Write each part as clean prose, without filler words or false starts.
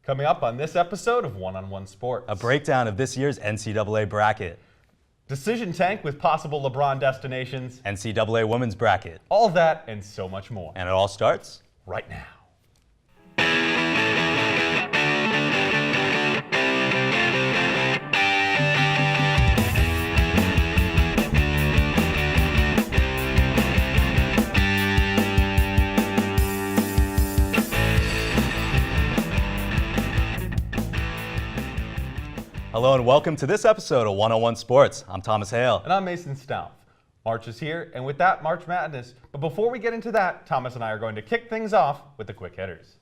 Coming up on this episode of One-on-One Sports. A breakdown of this year's NCAA bracket. Decision tank with possible LeBron destinations. NCAA women's bracket. All that and so much more. And it all starts right now. Hello and welcome to this episode of One-on-One Sports. I'm Thomas Hale. And I'm Mason Stauff. March is here, and with that, March Madness. But before we get into that, Thomas and I are going to kick things off with the quick hitters.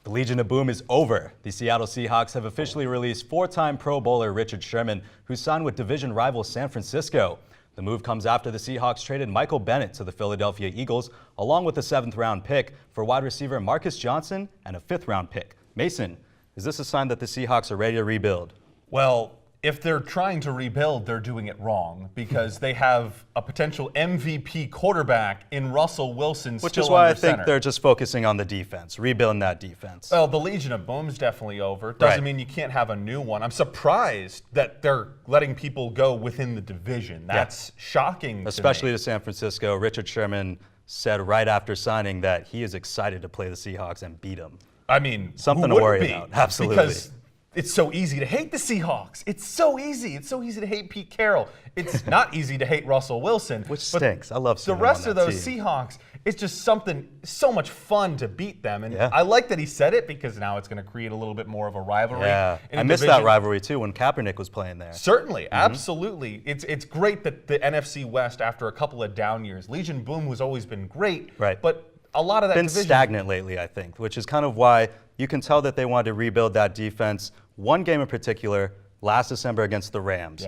The Legion of Boom is over. The Seattle Seahawks have officially released four-time Pro Bowler Richard Sherman, who signed with division rival San Francisco. The move comes after the Seahawks traded Michael Bennett to the Philadelphia Eagles, along with a 7th-round pick for wide receiver Marcus Johnson and a 5th-round pick. Mason, is this a sign that the Seahawks are ready to rebuild? Well, if they're trying to rebuild, they're doing it wrong because they have a potential MVP quarterback in Russell Wilson still under center. Which is why I think they're just focusing on the defense, rebuilding that defense. Well, the Legion of Boom's definitely over. Doesn't mean you can't have a new one. I'm surprised that they're letting people go within the division. That's shocking Especially to San Francisco. Richard Sherman said right after signing that he is excited to play the Seahawks and beat them. I mean, something to worry about. Absolutely. Because it's so easy to hate the Seahawks. It's so easy. It's so easy to hate Pete Carroll. It's not easy to hate Russell Wilson. Which stinks. I love seeing the rest of those Seahawks. It's just so much fun to beat them. And I like that he said it because now it's going to create a little bit more of a rivalry. Yeah, I missed that rivalry too when Kaepernick was playing there. Certainly, absolutely. It's great that the NFC West, after a couple of down years, Legion Boom has always been great. Right. But a lot of that been stagnant lately, I think, which is kind of why you can tell that they wanted to rebuild that defense. One game in particular, last December against the Rams.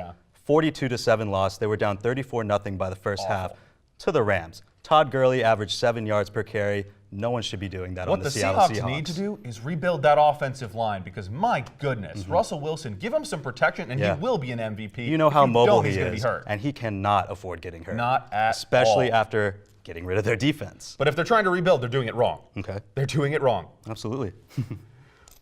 42-7 loss. They were down 34-0 by the first half to the Rams. Todd Gurley averaged 7 yards per carry. No one should be doing that on the Seattle Seahawks. What the Seahawks need to do is rebuild that offensive line because, my goodness, Russell Wilson, give him some protection and he will be an MVP. You know how mobile he is. Be hurt. And he cannot afford getting hurt. Not at Especially all. After getting rid of their defense. But if they're trying to rebuild, they're doing it wrong. Okay. They're doing it wrong. Absolutely.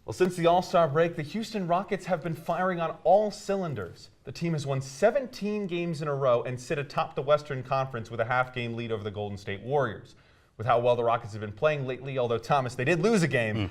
Well, since the All-Star break, the Houston Rockets have been firing on all cylinders. The team has won 17 games in a row and sit atop the Western Conference with a half-game lead over the Golden State Warriors. With how well the Rockets have been playing lately, although, Thomas, they did lose a game,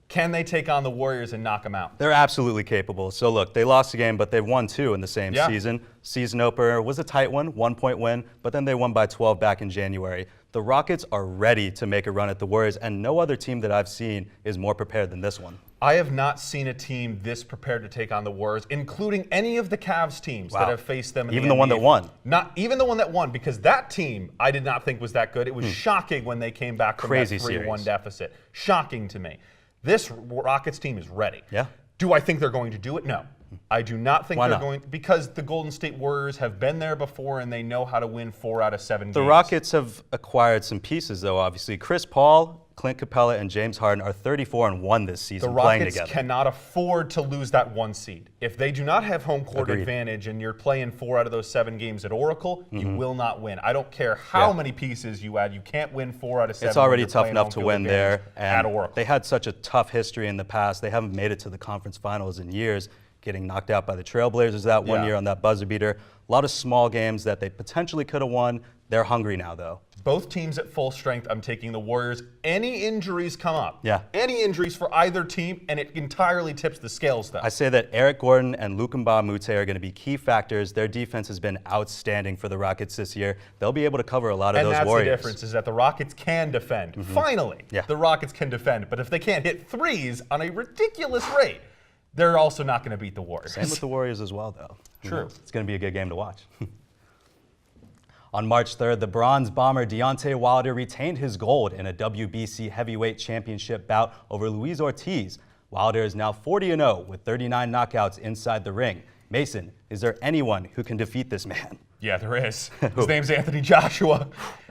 can they take on the Warriors and knock them out? They're absolutely capable. So, look, they lost a game, but they've won 2 in the same season. Season opener was a tight one, 1-point win, but then they won by 12 back in January. The Rockets are ready to make a run at the Warriors, and no other team that I've seen is more prepared than this one. I have not seen a team this prepared to take on the Warriors, including any of the Cavs teams that have faced them. Even the one that won. Not even the one that won, because that team I did not think was that good. It was shocking when they came back from that 3-1 deficit. Shocking to me. This Rockets team is ready. Yeah. Do I think they're going to do it? No. I do not think they're going, because the Golden State Warriors have been there before and they know how to win 4 out of 7 games. The Rockets have acquired some pieces, though, obviously. Chris Paul, Clint Capella, and James Harden are 34-1 this season playing together. The Rockets cannot afford to lose that 1 seed. If they do not have home court advantage and you're playing 4 out of those 7 games at Oracle, you will not win. I don't care how many pieces you add. You can't win 4 out of 7. It's already tough enough to win there. At Oracle. They had such a tough history in the past. They haven't made it to the conference finals in years, getting knocked out by the Trailblazers that one year on that buzzer beater. A lot of small games that they potentially could have won. They're hungry now, though. Both teams at full strength. I'm taking the Warriors. Any injuries come up. Yeah. Any injuries for either team, and it entirely tips the scales, though. I say that Eric Gordon and Luke Mbah-a-Moute are going to be key factors. Their defense has been outstanding for the Rockets this year. They'll be able to cover a lot of those Warriors. And that's the difference, is that the Rockets can defend. Finally, the Rockets can defend. But if they can't hit threes on a ridiculous rate, they're also not going to beat the Warriors. Same with the Warriors as well, though. True. It's going to be a good game to watch. On March 3rd, the Bronze Bomber Deontay Wilder retained his gold in a WBC heavyweight championship bout over Luis Ortiz. Wilder is now 40-0 with 39 knockouts inside the ring. Mason, is there anyone who can defeat this man? Yeah, there is. His name's Anthony Joshua.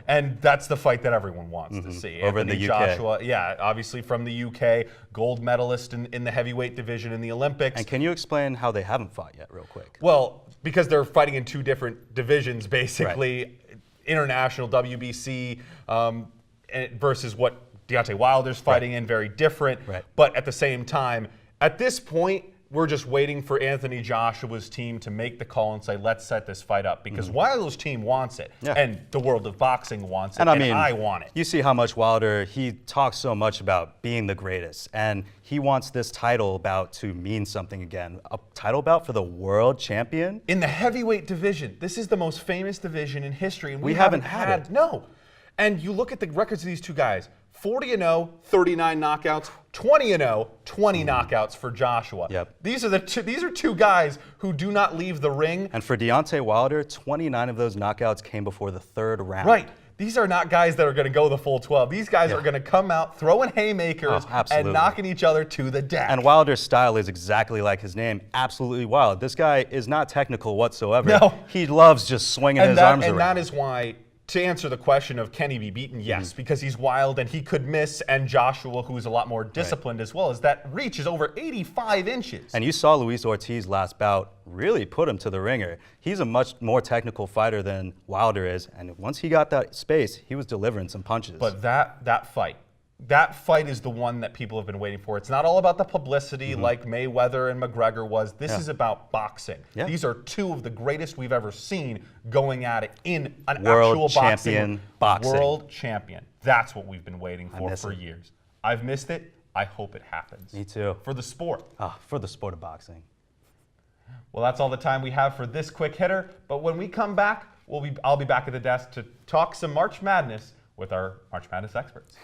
And that's the fight that everyone wants to see. Over Anthony in the UK. Joshua, yeah, obviously from the UK, gold medalist in the heavyweight division in the Olympics. And can you explain how they haven't fought yet real quick? Well, because they're fighting in 2 different divisions, basically. Right. International WBC versus what Deontay Wilder's fighting in, very different. Right. But at the same time, at this point, we're just waiting for Anthony Joshua's team to make the call and say, let's set this fight up. Because Wilder's team wants it, Yeah. and the world of boxing wants it, And I want it. You see how much Wilder, he talks so much about being the greatest, and he wants this title bout to mean something again. A title bout for the world champion? In the heavyweight division, this is the most famous division in history, and We haven't had it. No. And you look at the records of these two guys, 40-0, 39 knockouts, 20-0, 20 knockouts for Joshua. Yep. These are two guys who do not leave the ring. And for Deontay Wilder, 29 of those knockouts came before the third round. Right. These are not guys that are going to go the full 12. These guys are going to come out throwing haymakers and knocking each other to the deck. And Wilder's style is exactly like his name, absolutely wild. This guy is not technical whatsoever. No. He loves just swinging his arms around. And that is why, to answer the question of can he be beaten, yes, because he's wild and he could miss, and Joshua, who is a lot more disciplined as well, is that reach is over 85 inches. And you saw Luis Ortiz last bout really put him to the ringer. He's a much more technical fighter than Wilder is, and once he got that space, he was delivering some punches. But that fight is the one that people have been waiting for. It's not all about the publicity like Mayweather and McGregor was. This is about boxing. Yeah. These are two of the greatest we've ever seen going at it in an World actual champion boxing. World champion. That's what we've been waiting for miss it. years. I've missed it. I hope it happens. Me too. For the sport. For the sport of boxing. Well, that's all the time we have for this quick hitter. But when we come back, I'll be back at the desk to talk some March Madness with our March Madness experts.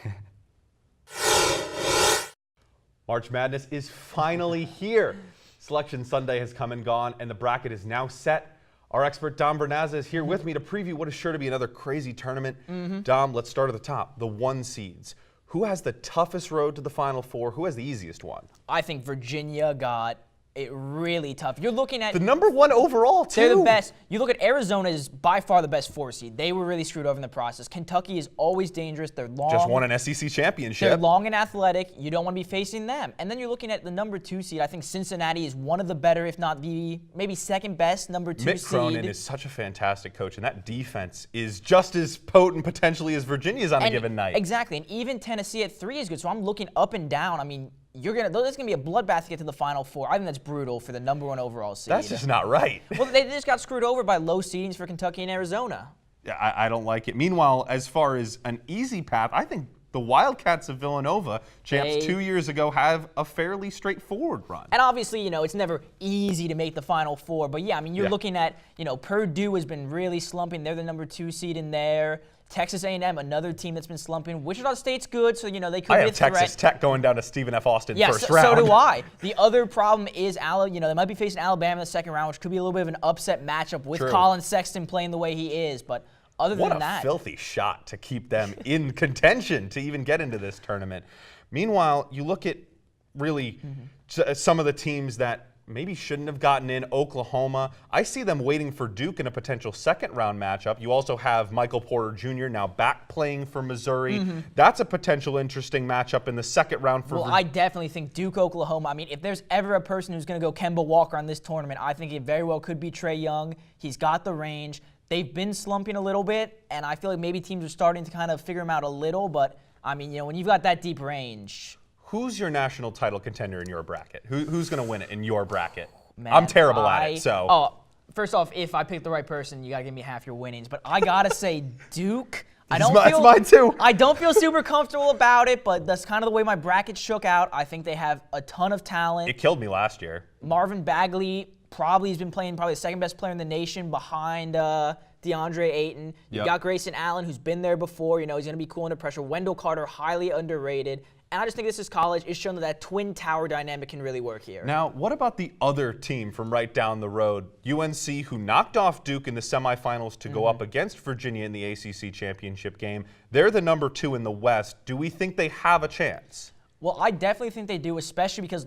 March Madness is finally here. Selection Sunday has come and gone, and the bracket is now set. Our expert Dom Bernazza is here with me to preview what is sure to be another crazy tournament. Dom, let's start at the top. The 1 seeds. Who has the toughest road to the Final Four? Who has the easiest one? I think Virginia got it really tough. You're looking at the number 1 overall, too. They're the best. You look at Arizona is by far the best 4 seed. They were really screwed over in the process. Kentucky is always dangerous. They're long. Just won an SEC championship. They're long and athletic. You don't want to be facing them. And then you're looking at the number 2 seed. I think Cincinnati is one of the better, if not the maybe second best number 2 Mick seed. Cronin is such a fantastic coach, and that defense is just as potent potentially as Virginia's on a given night. Exactly. And even Tennessee at 3 is good. So I'm looking up and down. I mean, there's gonna be a bloodbath to get to the Final Four. I think that's brutal for the number 1 overall seed. That's just not right. Well, they just got screwed over by low seedings for Kentucky and Arizona. Yeah, I don't like it. Meanwhile, as far as an easy path, I think the Wildcats of Villanova, champs 2 years ago, have a fairly straightforward run. And obviously, it's never easy to make the Final Four. But yeah, I mean, you're looking at, Purdue has been really slumping. They're the number 2 seed in there. Texas A&M, another team that's been slumping. Wichita State's good, so they could be a I have threat. Texas Tech going down to Stephen F. Austin first so round. So do I. The other problem is, they might be facing Alabama in the second round, which could be a little bit of an upset matchup with Colin Sexton playing the way he is. But other than that, what a filthy shot to keep them in contention to even get into this tournament. Meanwhile, you look at really some of the teams that maybe shouldn't have gotten in. Oklahoma, I see them waiting for Duke in a potential second-round matchup. You also have Michael Porter Jr. now back playing for Missouri. That's a potential interesting matchup in the second round for I definitely think Duke, Oklahoma. I mean, if there's ever a person who's going to go Kemba Walker on this tournament, I think it very well could be Trae Young. He's got the range. They've been slumping a little bit, and I feel like maybe teams are starting to kind of figure them out a little. But, I mean, when you've got that deep range. Who's your national title contender in your bracket? Who's going to win it in your bracket? Man, I'm terrible at it, so. Oh, first off, if I pick the right person, you got to give me half your winnings. But I got to say Duke. That's mine too. I don't feel super comfortable about it, but that's kind of the way my bracket shook out. I think they have a ton of talent. It killed me last year. Marvin Bagley has been playing probably the second best player in the nation behind DeAndre Ayton. You got Grayson Allen, who's been there before. He's going to be cool under pressure. Wendell Carter, highly underrated. And I just think this is college. It's shown that twin tower dynamic can really work here. Now, what about the other team from right down the road, UNC, who knocked off Duke in the semifinals to go up against Virginia in the ACC championship game? They're the number 2 in the West. Do we think they have a chance? Well, I definitely think they do, especially because,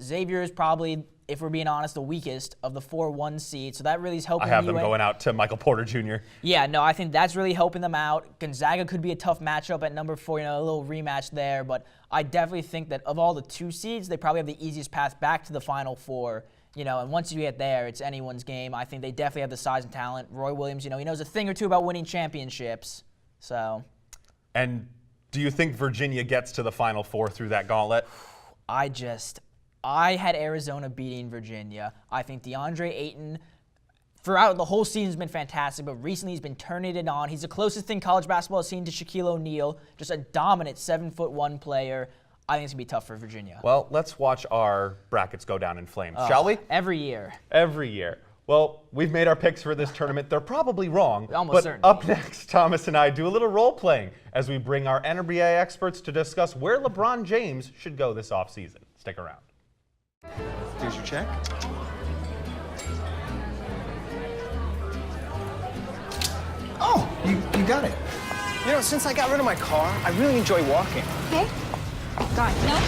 Xavier is probably, if we're being honest, the weakest of the 4-1 seeds. So that really is helping. I have them going out to Michael Porter Jr. Yeah, no, I think that's really helping them out. Gonzaga could be a tough matchup at number 4, a little rematch there. But I definitely think that of all the 2 seeds, they probably have the easiest path back to the Final Four. And once you get there, it's anyone's game. I think they definitely have the size and talent. Roy Williams, he knows a thing or two about winning championships. So. And Do you think Virginia gets to the Final Four through that gauntlet? I had Arizona beating Virginia. I think DeAndre Ayton, throughout the whole season, has been fantastic, but recently he's been turning it on. He's the closest thing college basketball has seen to Shaquille O'Neal, just a dominant 7'1" player. I think it's going to be tough for Virginia. Well, let's watch our brackets go down in flames, shall we? Every year. Every year. Well, we've made our picks for this tournament. They're probably wrong. Almost but certainly. Up next, Thomas and I do a little role-playing as we bring our NBA experts to discuss where LeBron James should go this offseason. Stick around. Here's your check. Oh, you got it. You know, since I got rid of my car, I really enjoy walking. Okay. Got it. No.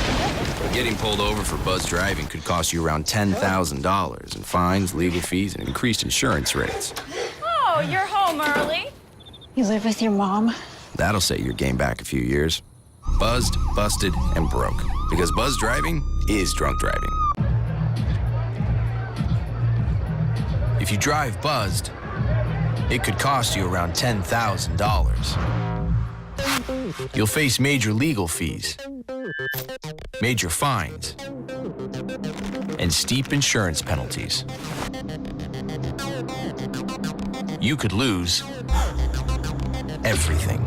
Getting pulled over for buzz driving could cost you around $10,000 in fines, legal fees, and increased insurance rates. Oh, you're home early. You live with your mom? That'll set your game back a few years. Buzzed, busted, and broke. Because buzz driving is drunk driving. If you drive buzzed, it could cost you around $10,000. You'll face major legal fees, major fines, and steep insurance penalties. You could lose everything.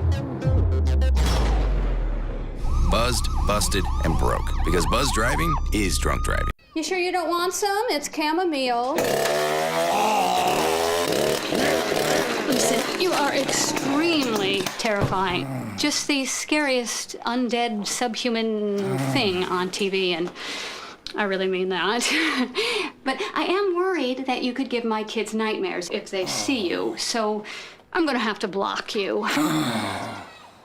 Buzzed, busted, and broke. Because buzz driving is drunk driving. You sure you don't want some? It's chamomile. Listen, you are extremely terrifying. Just the scariest undead subhuman thing on TV, and I really mean that. But I am worried that you could give my kids nightmares if they see you, so I'm gonna have to block you.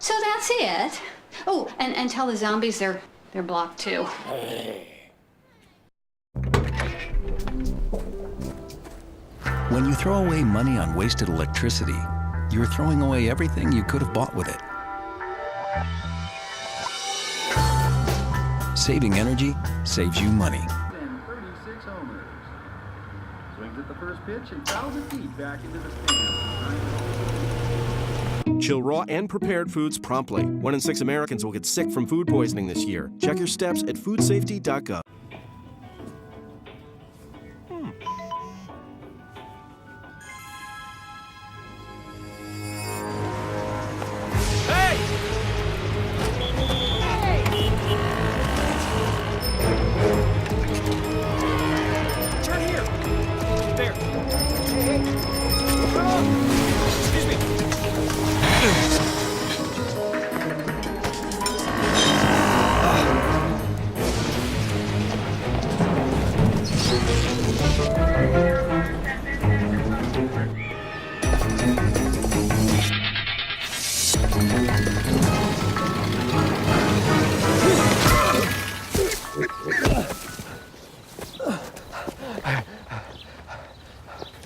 So that's it. Oh, and tell the zombies they're blocked too. When you throw away money on wasted electricity, you're throwing away everything you could have bought with it. Saving energy saves you money. 36 homers. Swings at the first pitch and fouls it deep back into the stand. Chill raw and prepared foods promptly. 1 in 6 Americans will get sick from food poisoning this year. Check your steps at foodsafety.gov.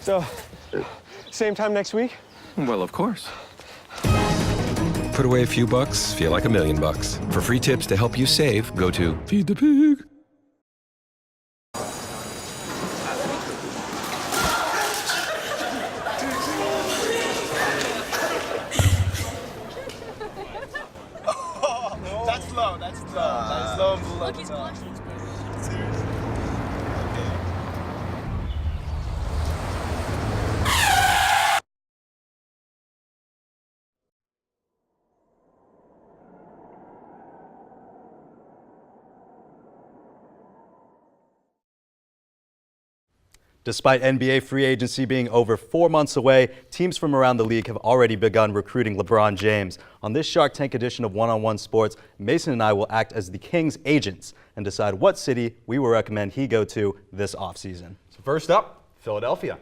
So, same time next week? Well, of course. Put away a few bucks, feel like $1 million. For free tips to help you save, go to Feed the Pig. That's low. That's low and below. Look, he's blushing. Seriously. Despite NBA free agency being over 4 months away, teams from around the league have already begun recruiting LeBron James. On this Shark Tank edition of One-on-One Sports, Mason and I will act as the Kings' agents and decide what city we will recommend he go to this offseason. So first up, Philadelphia.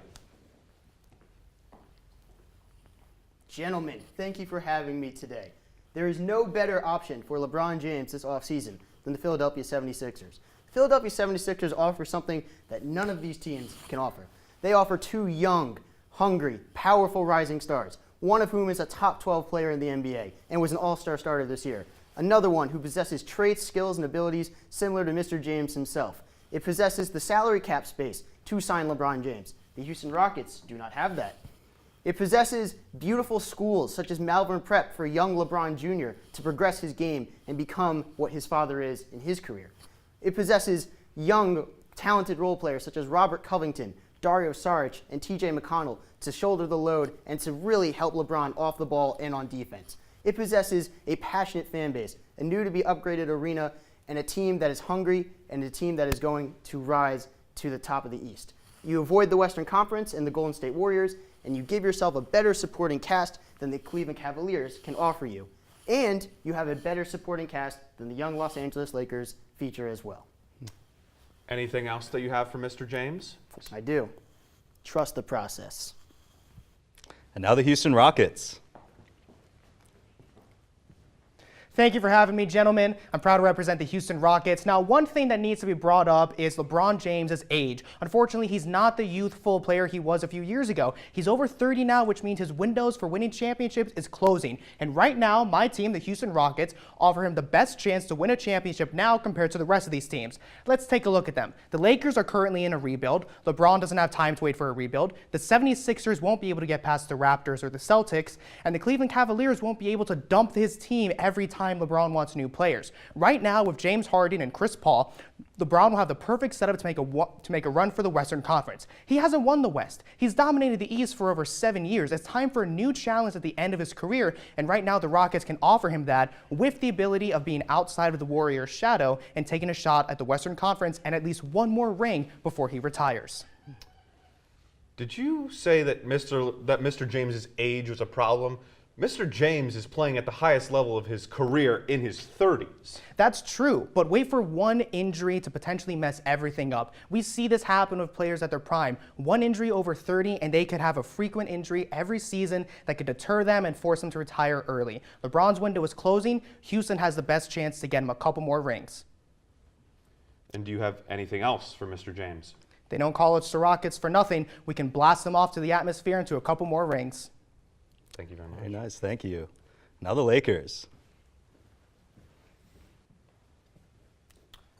Gentlemen, thank you for having me today. There is no better option for LeBron James this offseason than the Philadelphia 76ers. The Philadelphia 76ers offer something that none of these teams can offer. They offer 2 young, hungry, powerful rising stars, one of whom is a top 12 player in the NBA and was an all-star starter this year. Another one who possesses traits, skills, and abilities similar to Mr. James himself. It possesses the salary cap space to sign LeBron James. The Houston Rockets do not have that. It possesses beautiful schools such as Malvern Prep for young LeBron Jr. to progress his game and become what his father is in his career. It possesses young, talented role players such as Robert Covington, Dario Saric, and TJ McConnell to shoulder the load and to really help LeBron off the ball and on defense. It possesses a passionate fan base, a new to be upgraded arena, and a team that is hungry and a team that is going to rise to the top of the East. You avoid the Western Conference and the Golden State Warriors, and you give yourself a better supporting cast than the Cleveland Cavaliers can offer you. And you have a better supporting cast than the young Los Angeles Lakers feature as well. Anything else that you have for Mr. James? I do. Trust the process. And now the Houston Rockets. Thank you for having me, gentlemen. I'm proud to represent the Houston Rockets. Now, one thing that needs to be brought up is LeBron James' age. Unfortunately, he's not the youthful player he was a few years ago. He's over 30 now, which means his windows for winning championships is closing. And right now, my team, the Houston Rockets, offer him the best chance to win a championship now compared to the rest of these teams. Let's take a look at them. The Lakers are currently in a rebuild. LeBron doesn't have time to wait for a rebuild. The 76ers won't be able to get past the Raptors or the Celtics. And the Cleveland Cavaliers won't be able to dump his team every time LeBron wants new players. Right now, with James Harden and Chris Paul, LeBron will have the perfect setup to make a run for the Western Conference. He hasn't won the West. He's dominated the East for over 7 years. It's time for a new challenge at the end of his career, and right now the Rockets can offer him that with the ability of being outside of the Warriors' shadow and taking a shot at the Western Conference and at least one more ring before he retires. Did you say that Mr. James's age was a problem? Mr. James is playing at the highest level of his career in his 30s. That's true, but wait for one injury to potentially mess everything up. We see this happen with players at their prime. One injury over 30 and they could have a frequent injury every season that could deter them and force them to retire early. LeBron's window is closing. Houston has the best chance to get him a couple more rings. And do you have anything else for Mr. James? They don't call us the Rockets for nothing. We can blast them off to the atmosphere into a couple more rings. Thank you very much. Very nice, thank you. Now the Lakers.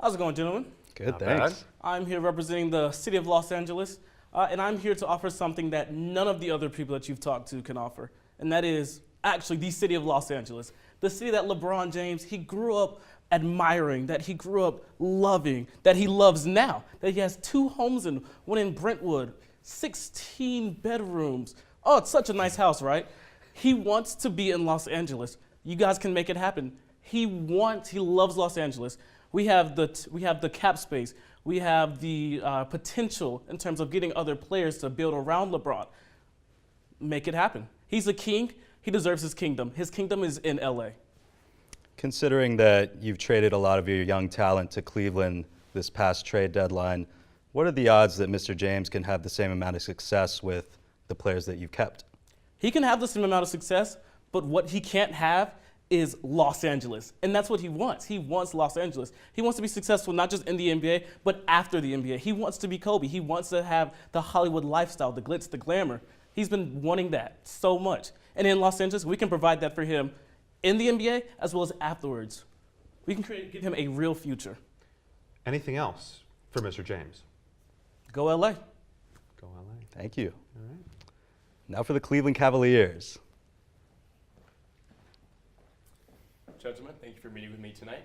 How's it going, gentlemen? Good, Not thanks. bad. I'm here representing the city of Los Angeles, and I'm here to offer something that none of the other people that you've talked to can offer, and that is actually the city of Los Angeles, the city that LeBron James, he grew up admiring, that he grew up loving, that he loves now, that he has 2 homes in, one in Brentwood, 16 bedrooms. Oh, it's such a nice house, right? He wants to be in Los Angeles. You guys can make it happen. He loves Los Angeles. We have the cap space. We have the potential in terms of getting other players to build around LeBron. Make it happen. He's a king. He deserves his kingdom. His kingdom is in LA. Considering that you've traded a lot of your young talent to Cleveland this past trade deadline, what are the odds that Mr. James can have the same amount of success with the players that you've kept? He can have the same amount of success, but what he can't have is Los Angeles. And that's what he wants. He wants Los Angeles. He wants to be successful not just in the NBA, but after the NBA. He wants to be Kobe. He wants to have the Hollywood lifestyle, the glitz, the glamour. He's been wanting that so much. And in Los Angeles, we can provide that for him in the NBA as well as afterwards. We can give him a real future. Anything else for Mr. James? Go LA. Go LA. Thank you. All right. Now for the Cleveland Cavaliers. Gentlemen, thank you for meeting with me tonight.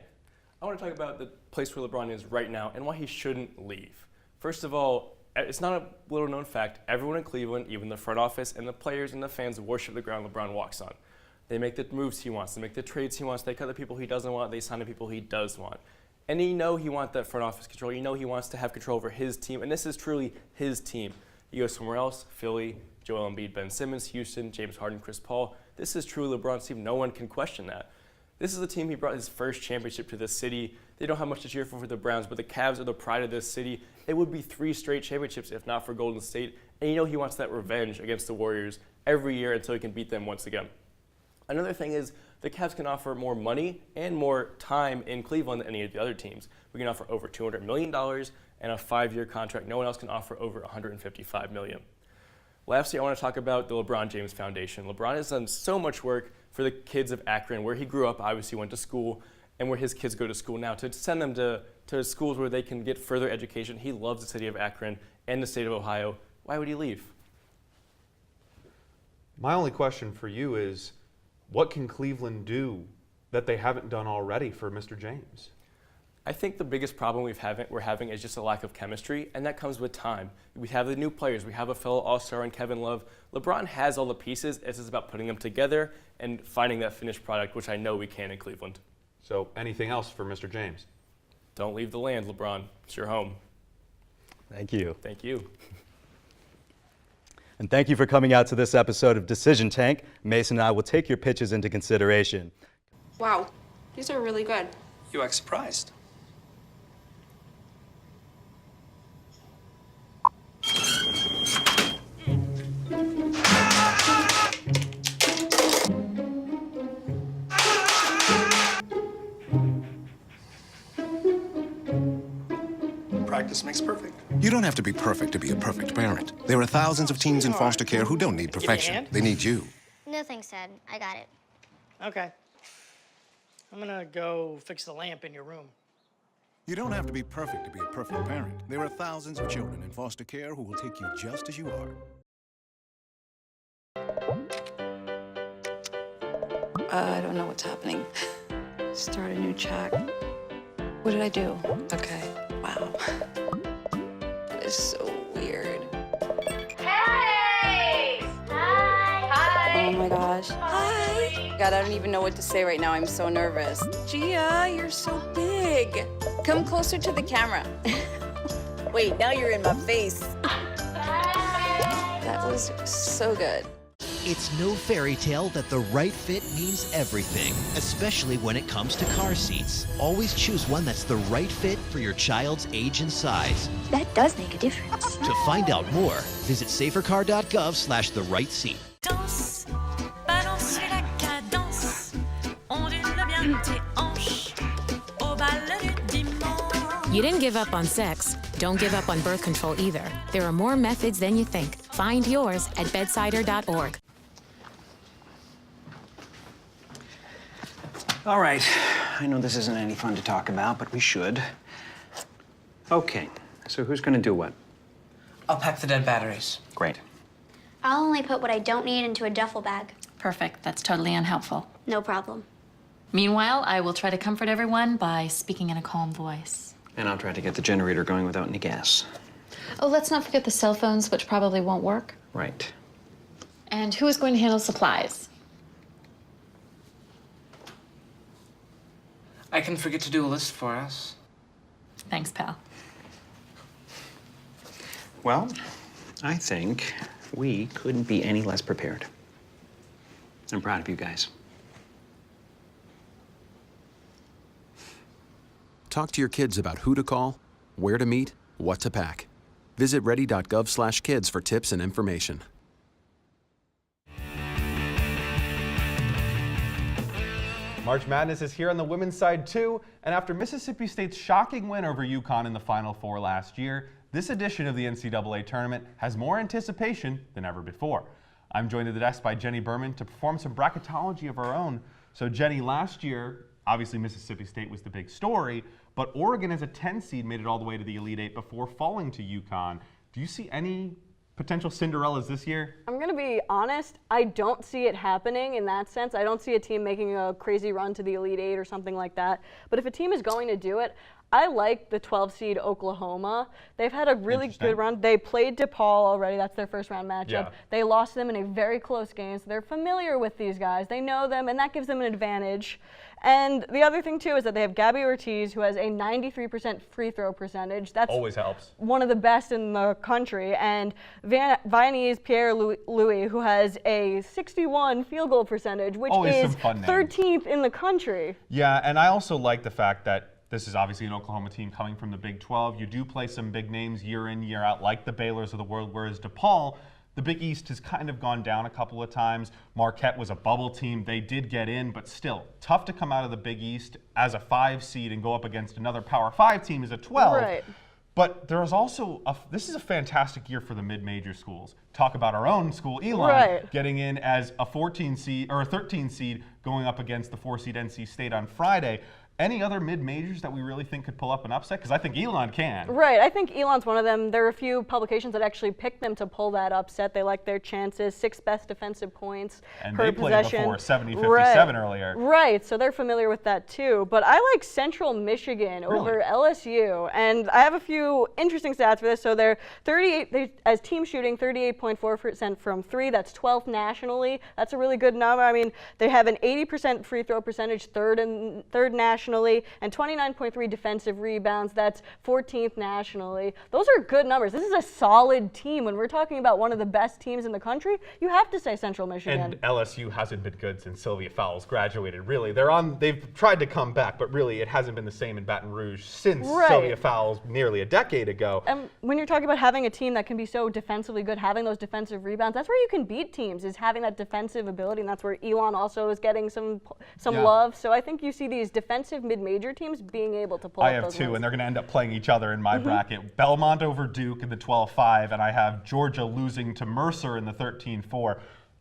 I want to talk about the place where LeBron is right now and why he shouldn't leave. First of all, it's not a little known fact. Everyone in Cleveland, even the front office and the players and the fans, worship the ground LeBron walks on. They make the moves he wants. They make the trades he wants. They cut the people he doesn't want. They sign the people he does want. And you know he wants that front office control. You know he wants to have control over his team. And this is truly his team. You go somewhere else, Philly, Joel Embiid, Ben Simmons, Houston, James Harden, Chris Paul. This is truly LeBron's team. No one can question that. This is the team he brought his first championship to this city. They don't have much to cheer for the Browns, but the Cavs are the pride of this city. It would be 3 straight championships if not for Golden State. And you know he wants that revenge against the Warriors every year until he can beat them once again. Another thing is the Cavs can offer more money and more time in Cleveland than any of the other teams. We can offer over $200 million and a 5-year contract. No one else can offer over $155 million. Lastly, I want to talk about the LeBron James Foundation. LeBron has done so much work for the kids of Akron, where he grew up, obviously went to school, and where his kids go to school now, to send them to schools where they can get further education. He loves the city of Akron and the state of Ohio. Why would he leave? My only question for you is, what can Cleveland do that they haven't done already for Mr. James? I think the biggest problem we're having is just a lack of chemistry, and that comes with time. We have the new players. We have a fellow All-Star in Kevin Love. LeBron has all the pieces. It's just about putting them together and finding that finished product, which I know we can in Cleveland. So anything else for Mr. James? Don't leave the land, LeBron. It's your home. Thank you. Thank you. And thank you for coming out to this episode of Decision Tank. Mason and I will take your pitches into consideration. Wow, these are really good. You act surprised. Practice makes perfect. You don't have to be perfect to be a perfect parent. There are thousands of teens in foster care who don't need perfection. They need you. No thanks, Dad. I got it. Okay. I'm gonna go fix the lamp in your room. You don't have to be perfect to be a perfect parent. There are thousands of children in foster care who will take you just as you are. I don't know what's happening. Start a new chat. What did I do? Okay. Wow. That is so weird. Hey! Hi! Oh my gosh. Hi! God, I don't even know what to say right now. I'm so nervous. Gia, you're so big. Come closer to the camera. Wait, now you're in my face. That was so good. It's no fairy tale that the right fit means everything, especially when it comes to car seats. Always choose one that's the right fit for your child's age and size. That does make a difference. To find out more, visit safercar.gov/therightseat. Danse, balance la cadence, ondule bien tes hanches, au bal du dimanche. You didn't give up on sex. Don't give up on birth control either. There are more methods than you think. Find yours at bedsider.org. All right. I know this isn't any fun to talk about, but we should. Okay. So who's going to do what? I'll pack the dead batteries. Great. I'll only put what I don't need into a duffel bag. Perfect. That's totally unhelpful. No problem. Meanwhile, I will try to comfort everyone by speaking in a calm voice. And I'll try to get the generator going without any gas. Oh, let's not forget the cell phones, which probably won't work. Right. And who is going to handle supplies? I can forget to do a list for us. Thanks, pal. Well, I think we couldn't be any less prepared. I'm proud of you guys. Talk to your kids about who to call, where to meet, what to pack. Visit ready.gov/kids for tips and information. March Madness is here on the women's side too, and after Mississippi State's shocking win over UConn in the Final Four last year, this edition of the NCAA tournament has more anticipation than ever before. I'm joined at the desk by Jenny Berman to perform some bracketology of our own. So Jenny, last year, obviously Mississippi State was the big story, but Oregon as a 10 seed made it all the way to the Elite Eight before falling to UConn. Do you see any potential Cinderellas this year? I'm going to be honest, I don't see it happening in that sense. I don't see a team making a crazy run to the Elite Eight or something like that. But if a team is going to do it, I like the 12 seed Oklahoma. They've had a really good run. They played DePaul already. That's their first round matchup. Yeah. They lost them in a very close game, so they're familiar with these guys. They know them, and that gives them an advantage. And the other thing, too, is that they have Gabby Ortiz, who has a 93% free throw percentage. That's always helps. One of the best in the country. And Viennese Pierre-Louis, who has a 61 field goal percentage, which is 13th in the country. Yeah, and I also like the fact that this is obviously an Oklahoma team coming from the Big 12. You do play some big names year in, year out, like the Baylors of the world, whereas DePaul, the Big East has kind of gone down a couple of times. Marquette was a bubble team. They did get in, but still, tough to come out of the Big East as a 5 seed and go up against another Power 5 team as a 12. Right. But there's also, this is a fantastic year for the mid-major schools. Talk about our own school, Elon, getting in as a 14 seed or a 13 seed going up against the 4 seed NC State on Friday. Any other mid-majors that we really think could pull up an upset? Because I think Elon can. Right, I think Elon's one of them. There are a few publications that actually picked them to pull that upset. They like their chances, 6th best defensive points And per they played possession. before 70-57 earlier. Right, so they're familiar with that too. But I like Central Michigan over LSU, and I have a few interesting stats for this. So they're 38 as team shooting, 38.4% from 3. That's 12th nationally. That's a really good number. I mean, they have an 80% free throw percentage, third nationally, and 29.3 defensive rebounds. That's 14th nationally. Those are good numbers. This is a solid team. When we're talking about one of the best teams in the country, you have to say Central Michigan. And LSU hasn't been good since Sylvia Fowles graduated. Really, they've tried to come back, but really it hasn't been the same in Baton Rouge since Sylvia Fowles nearly a decade ago. And when you're talking about having a team that can be so defensively good, having those defensive rebounds, that's where you can beat teams, is having that defensive ability, and that's where Elon also is getting some love. So I think you see these defensive mid-major teams being able to pull I up have those two, wins. and they're going to end up playing each other in my bracket. Belmont over Duke in the 12-5, and I have Georgia losing to Mercer in the 13-4.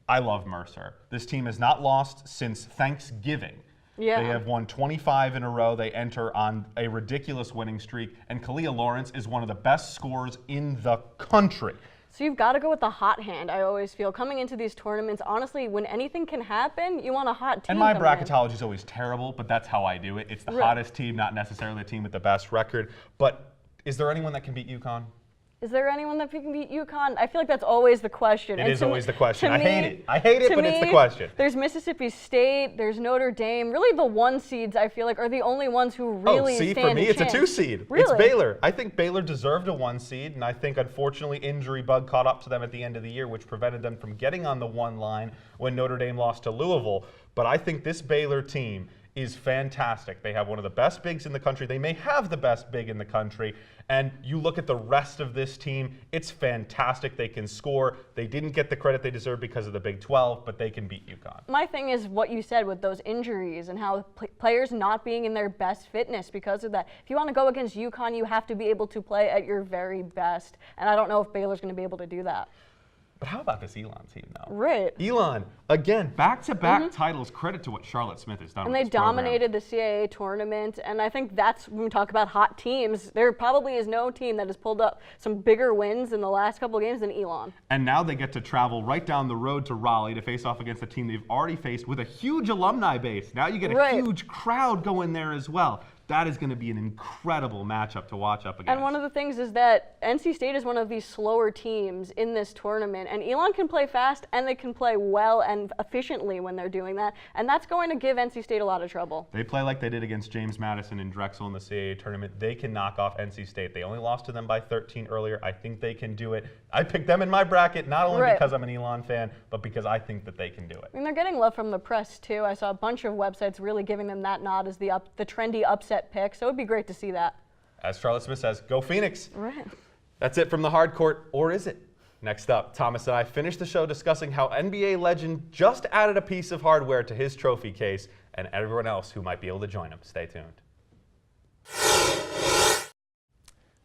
I love Mercer. This team has not lost since Thanksgiving. Yeah. They have won 25 in a row. They enter on a ridiculous winning streak, and Kalia Lawrence is one of the best scorers in the country. So you've got to go with the hot hand, I always feel. Coming into these tournaments, honestly, when anything can happen, you want a hot team. And my coming in. bracketology is always terrible, but that's how I do it. It's the Right. hottest team, not necessarily the team with the best record. But is there anyone that can beat UConn? Is there anyone that can beat UConn? I feel like that's always the question. It And is to always me- the question. to I hate me- it. I hate it, to but it's the me, question. There's Mississippi State, there's Notre Dame. Really, the 1 seeds, I feel like, are the only ones who really see, stand for me, a it's a chance. 2 seed. Really? It's Baylor. I think Baylor deserved a 1 seed, and I think, unfortunately, injury bug caught up to them at the end of the year, which prevented them from getting on the 1 line when Notre Dame lost to Louisville. But I think this Baylor team is fantastic. They have one of the best bigs in the country. They may have the best big in the country. And you look at the rest of this team, it's fantastic. They can score. They didn't get the credit they deserve because of the Big 12, but they can beat UConn. My thing is what you said with those injuries and how players not being in their best fitness because of that. If you want to go against UConn, you have to be able to play at your very best. And I don't know if Baylor's going to be able to do that. But how about this Elon team, though? Right. Elon, again, back-to-back titles. Credit to what Charlotte Smith has done And with they this program. dominated the CAA tournament, and I think that's when we talk about hot teams. There probably is no team that has pulled up some bigger wins in the last couple of games than Elon. And now they get to travel right down the road to Raleigh to face off against a team they've already faced with a huge alumni base. Now you get a huge crowd going there as well. That is going to be an incredible matchup to watch up against. And one of the things is that NC State is one of these slower teams in this tournament, and Elon can play fast and they can play well and efficiently when they're doing that, and that's going to give NC State a lot of trouble. They play like they did against James Madison and Drexel in the CAA tournament. They can knock off NC State. They only lost to them by 13 earlier. I think they can do it. I picked them in my bracket, not only because I'm an Elon fan, but because I think that they can do it. I mean, they're getting love from the press too. I saw a bunch of websites really giving them that nod as the trendy upset pick, so it would be great to see that. As Charlotte Smith says, go Phoenix. Right. That's it from the hard court, or is it? Next up, Thomas and I finished the show discussing how NBA legend just added a piece of hardware to his trophy case, and everyone else who might be able to join him. Stay tuned.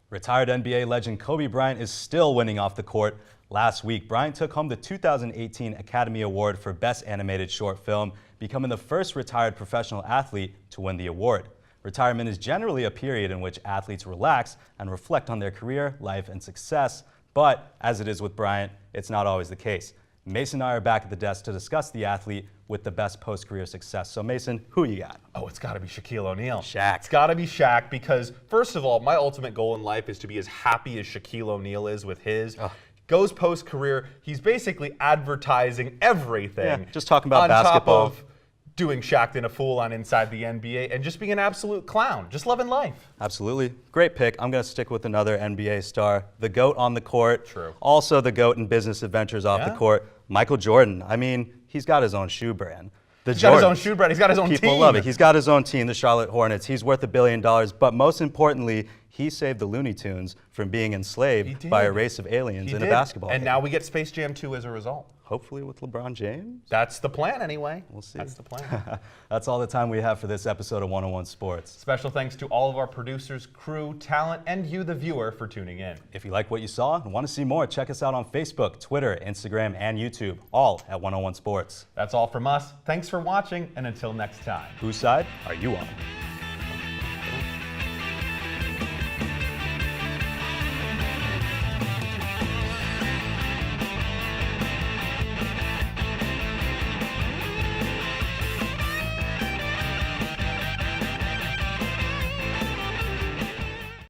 Retired NBA legend Kobe Bryant is still winning off the court. Last week, Bryant took home the 2018 Academy Award for Best Animated Short Film, becoming the first retired professional athlete to win the award. Retirement is generally a period in which athletes relax and reflect on their career, life, and success. But as it is with Bryant, it's not always the case. Mason and I are back at the desk to discuss the athlete with the best post-career success. So Mason, who you got? Oh, it's got to be Shaquille O'Neal. Shaq. It's got to be Shaq because, first of all, my ultimate goal in life is to be as happy as Shaquille O'Neal is with his. Goes post-career, he's basically advertising everything. Yeah, just talking about basketball. On top of doing Shaqtin' a Fool on Inside the NBA and just being an absolute clown, just loving life. Absolutely. Great pick. I'm going to stick with another NBA star. The GOAT on the court. True. Also the GOAT in business adventures off the court. Michael Jordan. I mean, he's got his own shoe brand. He's got his own shoe brand. He's got his own team. People love it. He's got his own team, the Charlotte Hornets. He's worth $1 billion. But most importantly, he saved the Looney Tunes from being enslaved by a race of aliens in a basketball game. And now we get Space Jam 2 as a result. Hopefully with LeBron James. That's the plan anyway. We'll see. That's the plan. That's all the time we have for this episode of 101 Sports. Special thanks to all of our producers, crew, talent, and you, the viewer, for tuning in. If you like what you saw and want to see more, check us out on Facebook, Twitter, Instagram, and YouTube, all at 101 Sports. That's all from us. Thanks for watching, and until next time. Whose side are you on?